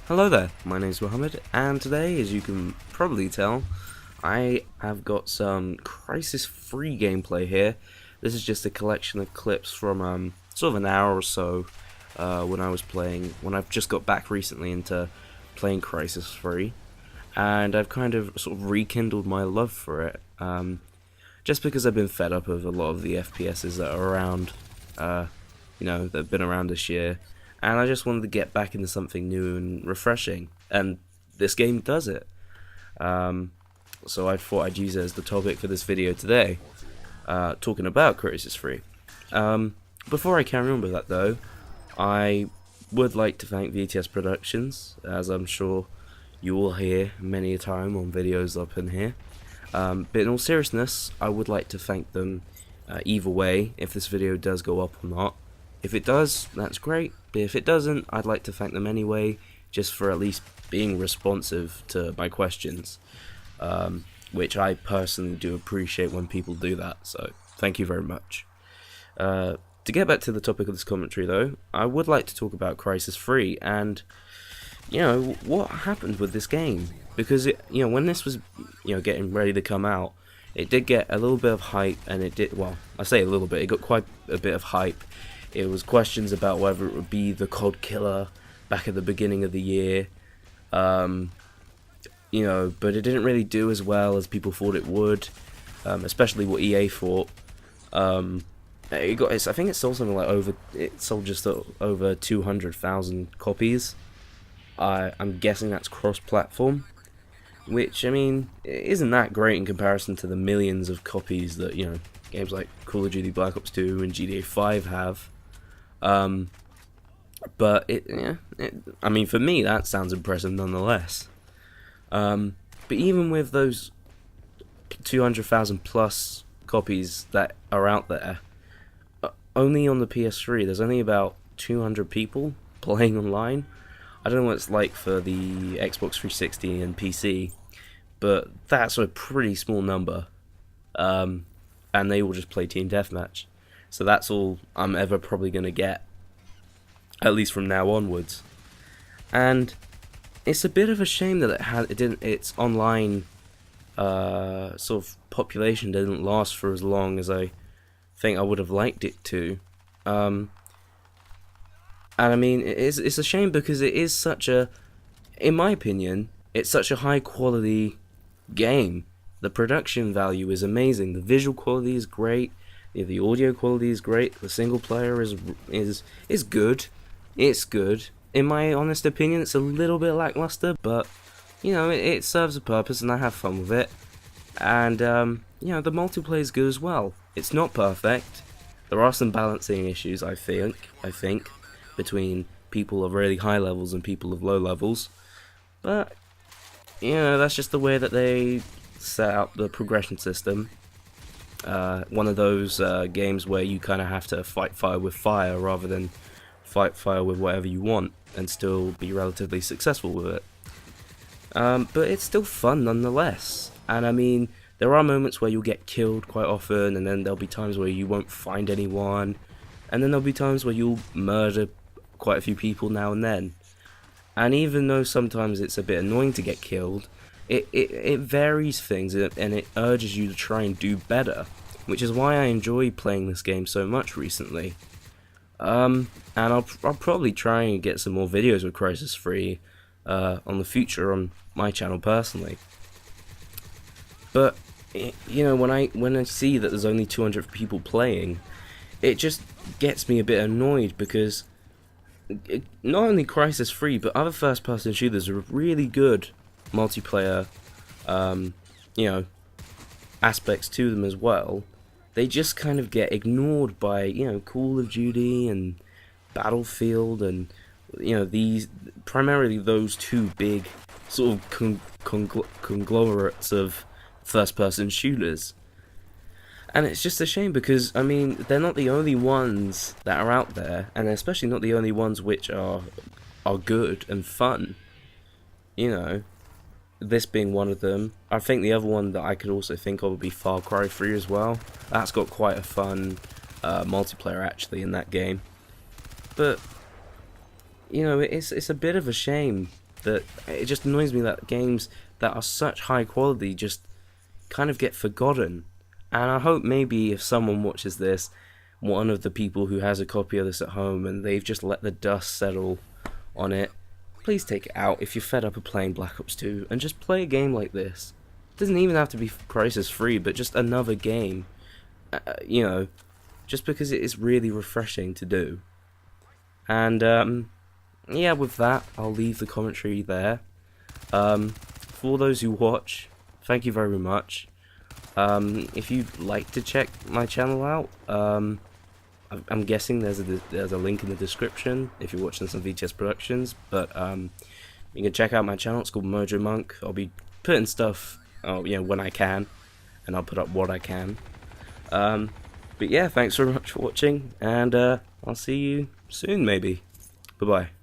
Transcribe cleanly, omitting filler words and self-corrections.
Hello there, my name's Mohammed, and today, as you can probably tell, I have got some Crysis free gameplay here. This is just a collection of clips from sort of an hour or so when I've just got back recently into playing Crysis free, and I've kind of sort of rekindled my love for it, just because I've been fed up of a lot of the FPSs that are around, that have been around this year. And I just wanted to get back into something new and refreshing, and this game does it. So I thought I'd use it as the topic for this video today, talking about Crysis Free. Before I carry on with that though, I would like to thank VTS Productions, as I'm sure you will hear many a time on videos up in here. But in all seriousness, I would like to thank them either way, if this video does go up or not. If it does, that's great, but if it doesn't, I'd like to thank them anyway, just for at least being responsive to my questions, which I personally do appreciate when people do that, so thank you very much. To get back to the topic of this commentary though, I would like to talk about Crysis Free, and, what happened with this game, because when this was, getting ready to come out, it did get a little bit of hype, and it did, well, I say a little bit, it got quite a bit of hype. It was questions about whether it would be the COD killer back at the beginning of the year, but it didn't really do as well as people thought it would, especially what EA thought. I think it sold something like it sold just over 200,000 copies. I'm guessing that's cross-platform, which, I mean, it isn't that great in comparison to the millions of copies that, games like Call of Duty Black Ops 2 and GTA 5 have. But I mean, for me, that sounds impressive nonetheless. But even with those 200,000 plus copies that are out there, only on the PS3, there's only about 200 people playing online. I don't know what it's like for the Xbox 360 and PC, but that's a pretty small number. And they all just play Team Deathmatch. So that's all I'm ever probably going to get, at least from now onwards. And it's a bit of a shame that its online sort of population didn't last for as long as I think I would have liked it to. And I mean, it's a shame because it is in my opinion, it's such a high quality game. The production value is amazing, the visual quality is great, the audio quality is great, the single player is good. It's good. In my honest opinion, it's a little bit lackluster, but it serves a purpose and I have fun with it. And the multiplayer is good as well. It's not perfect. There are some balancing issues, I think, between people of really high levels and people of low levels. But that's just the way that they set out the progression system. One of those games where you kind of have to fight fire with fire rather than fight fire with whatever you want and still be relatively successful with it. But it's still fun nonetheless. And I mean, there are moments where you'll get killed quite often, and then there'll be times where you won't find anyone, and then there'll be times where you'll murder quite a few people now and then. And even though sometimes it's a bit annoying to get killed, it varies things, and it urges you to try and do better, which is why I enjoy playing this game so much recently. And I'll probably try and get some more videos with Crysis Free on the future on my channel personally. But when I see that there's only 200 people playing, it just gets me a bit annoyed because not only Crysis Free, but other first-person shooters are really good multiplayer aspects to them as well. They just kind of get ignored by Call of Duty and Battlefield and primarily those two big sort of conglomerates of first-person shooters. And it's just a shame because, I mean, they're not the only ones that are out there, and especially not the only ones which are good and fun. This being one of them. I think the other one that I could also think of would be Far Cry 3 as well. That's got quite a fun multiplayer actually in that game. But, it's a bit of a shame that it just annoys me that games that are such high quality just kind of get forgotten. And I hope maybe if someone watches this, one of the people who has a copy of this at home and they've just let the dust settle on it, please take it out if you're fed up of playing Black Ops 2 and just play a game like this. It doesn't even have to be Crysis free, but just another game. You know, just because it is really refreshing to do. And yeah, with that, I'll leave the commentary there. For those who watch, thank you very much. If you'd like to check my channel out, I'm guessing there's a link in the description if you're watching some VTS Productions. But you can check out my channel. It's called Mojo Monk. I'll be putting stuff, when I can, and I'll put up what I can. But yeah, thanks very much for watching, and I'll see you soon, maybe. Bye bye.